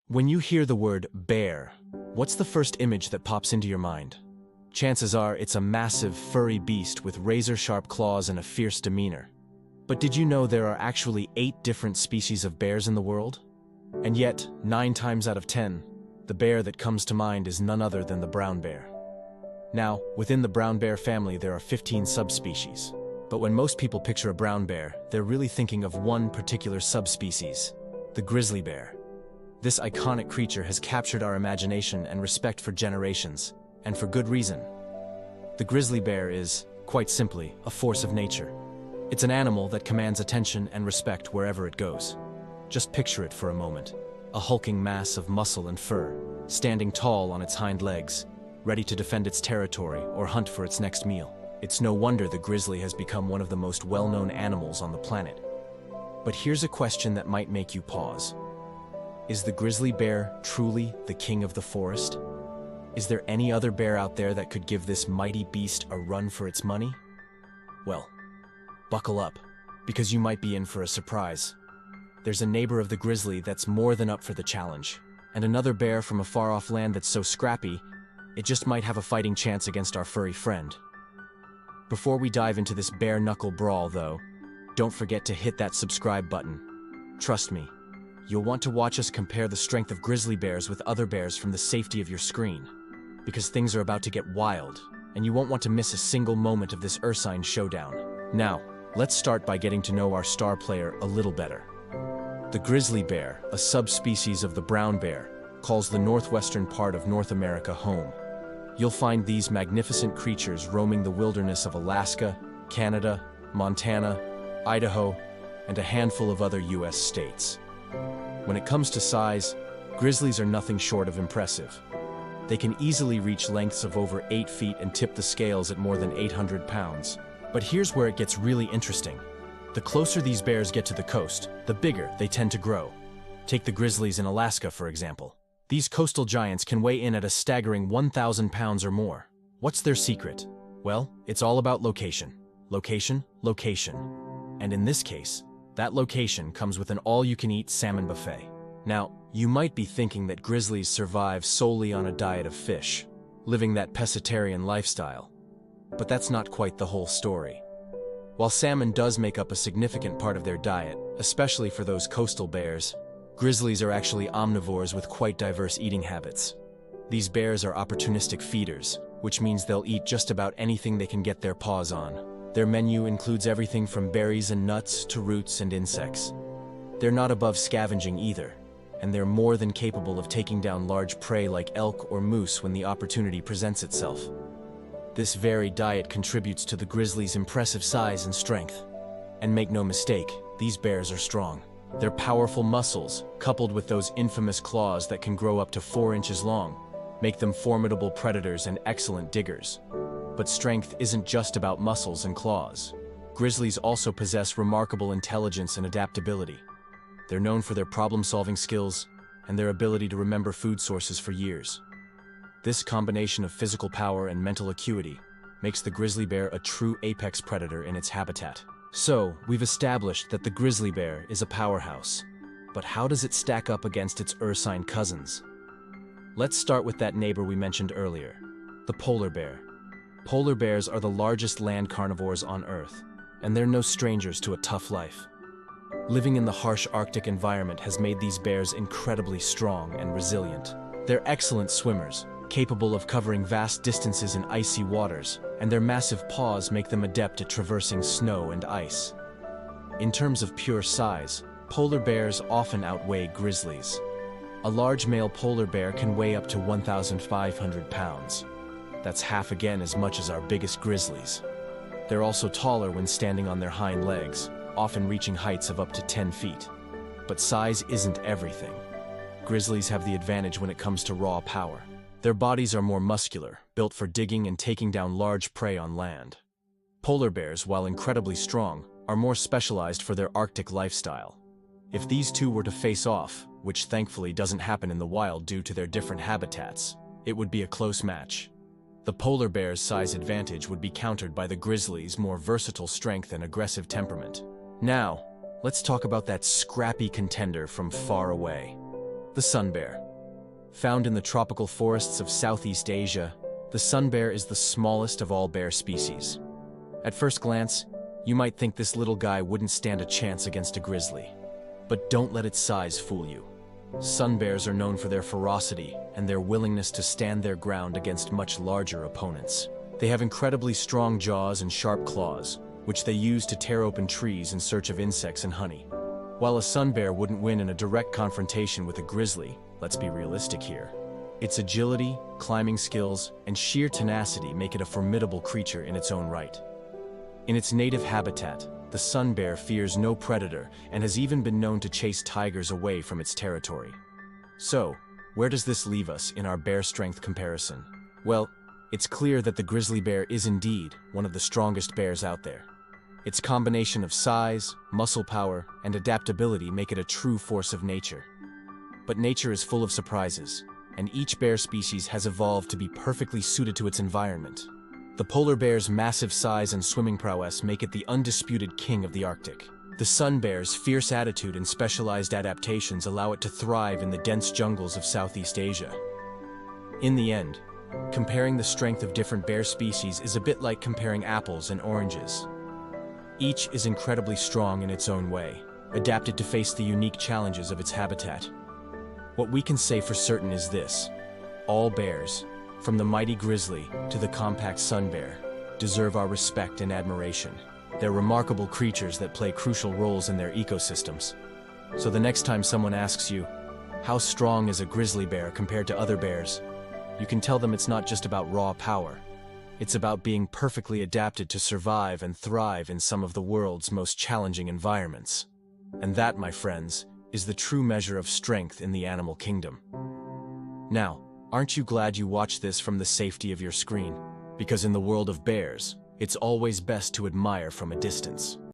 When you hear the word bear, what's the first image that pops into your mind? Chances are it's a massive, furry beast with razor-sharp claws and a fierce demeanor. But did you know there are actually 8 different species of bears in the world? And yet, 9 times out of 10, the bear that comes to mind is none other than the brown bear. Now, within the brown bear family there are 15 subspecies. But when most people picture a brown bear, they're really thinking of one particular subspecies, the grizzly bear. This iconic creature has captured our imagination and respect for generations, and for good reason. The grizzly bear is, quite simply, a force of nature. It's an animal that commands attention and respect wherever it goes. Just picture it for a moment. A hulking mass of muscle and fur, standing tall on its hind legs, ready to defend its territory or hunt for its next meal. It's no wonder the grizzly has become one of the most well-known animals on the planet. But here's a question that might make you pause. Is the grizzly bear truly the king of the forest? Is there any other bear out there that could give this mighty beast a run for its money? Well, buckle up, because you might be in for a surprise. There's a neighbor of the grizzly that's more than up for the challenge, and another bear from a far-off land that's so scrappy, it just might have a fighting chance against our furry friend. Before we dive into this bare-knuckle brawl, though, don't forget to hit that subscribe button. Trust me, you'll want to watch us compare the strength of grizzly bears with other bears from the safety of your screen, because things are about to get wild, and you won't want to miss a single moment of this ursine showdown. Now, let's start by getting to know our star player a little better. The grizzly bear, a subspecies of the brown bear, calls the northwestern part of North America home. You'll find these magnificent creatures roaming the wilderness of Alaska, Canada, Montana, Idaho, and a handful of other US states. When it comes to size, grizzlies are nothing short of impressive. They can easily reach lengths of over 8 feet and tip the scales at more than 800 pounds. But here's where it gets really interesting. The closer these bears get to the coast, the bigger they tend to grow. Take the grizzlies in Alaska, for example. These coastal giants can weigh in at a staggering 1,000 pounds or more. What's their secret? Well, it's all about location. Location, location. And in this case, that location comes with an all-you-can-eat salmon buffet. Now, you might be thinking that grizzlies survive solely on a diet of fish, living that pescatarian lifestyle. But that's not quite the whole story. While salmon does make up a significant part of their diet, especially for those coastal bears, grizzlies are actually omnivores with quite diverse eating habits. These bears are opportunistic feeders, which means they'll eat just about anything they can get their paws on. Their menu includes everything from berries and nuts to roots and insects. They're not above scavenging either, and they're more than capable of taking down large prey like elk or moose when the opportunity presents itself. This varied diet contributes to the grizzly's impressive size and strength. And make no mistake, these bears are strong. Their powerful muscles, coupled with those infamous claws that can grow up to 4 inches long, make them formidable predators and excellent diggers. But strength isn't just about muscles and claws. Grizzlies also possess remarkable intelligence and adaptability. They're known for their problem-solving skills and their ability to remember food sources for years. This combination of physical power and mental acuity makes the grizzly bear a true apex predator in its habitat. So, we've established that the grizzly bear is a powerhouse. But how does it stack up against its ursine cousins? Let's start with that neighbor we mentioned earlier, the polar bear. Polar bears are the largest land carnivores on Earth, and they're no strangers to a tough life. Living in the harsh Arctic environment has made these bears incredibly strong and resilient. They're excellent swimmers, capable of covering vast distances in icy waters, and their massive paws make them adept at traversing snow and ice. In terms of pure size, polar bears often outweigh grizzlies. A large male polar bear can weigh up to 1,500 pounds. That's half again as much as our biggest grizzlies. They're also taller when standing on their hind legs, often reaching heights of up to 10 feet. But size isn't everything. Grizzlies have the advantage when it comes to raw power. Their bodies are more muscular, built for digging and taking down large prey on land. Polar bears, while incredibly strong, are more specialized for their Arctic lifestyle. If these two were to face off, which thankfully doesn't happen in the wild due to their different habitats, it would be a close match. The polar bear's size advantage would be countered by the grizzly's more versatile strength and aggressive temperament. Now, let's talk about that scrappy contender from far away. The sun bear. Found in the tropical forests of Southeast Asia, the sun bear is the smallest of all bear species. At first glance, you might think this little guy wouldn't stand a chance against a grizzly. But don't let its size fool you. Sun bears are known for their ferocity and their willingness to stand their ground against much larger opponents. They have incredibly strong jaws and sharp claws, which they use to tear open trees in search of insects and honey. While a sun bear wouldn't win in a direct confrontation with a grizzly, let's be realistic here. Its agility, climbing skills, and sheer tenacity make it a formidable creature in its own right. In its native habitat, the sun bear fears no predator and has even been known to chase tigers away from its territory. So, where does this leave us in our bear strength comparison? Well, it's clear that the grizzly bear is indeed one of the strongest bears out there. Its combination of size, muscle power, and adaptability make it a true force of nature. But nature is full of surprises, and each bear species has evolved to be perfectly suited to its environment. The polar bear's massive size and swimming prowess make it the undisputed king of the Arctic. The sun bear's fierce attitude and specialized adaptations allow it to thrive in the dense jungles of Southeast Asia. In the end, comparing the strength of different bear species is a bit like comparing apples and oranges. Each is incredibly strong in its own way, adapted to face the unique challenges of its habitat. What we can say for certain is this: all bears, from the mighty grizzly to the compact sun bear, deserve our respect and admiration. They're remarkable creatures that play crucial roles in their ecosystems. So the next time someone asks you, how strong is a grizzly bear compared to other bears, you can tell them it's not just about raw power. It's about being perfectly adapted to survive and thrive in some of the world's most challenging environments. And that, my friends, is the true measure of strength in the animal kingdom. Now, aren't you glad you watched this from the safety of your screen? Because in the world of bears, it's always best to admire from a distance.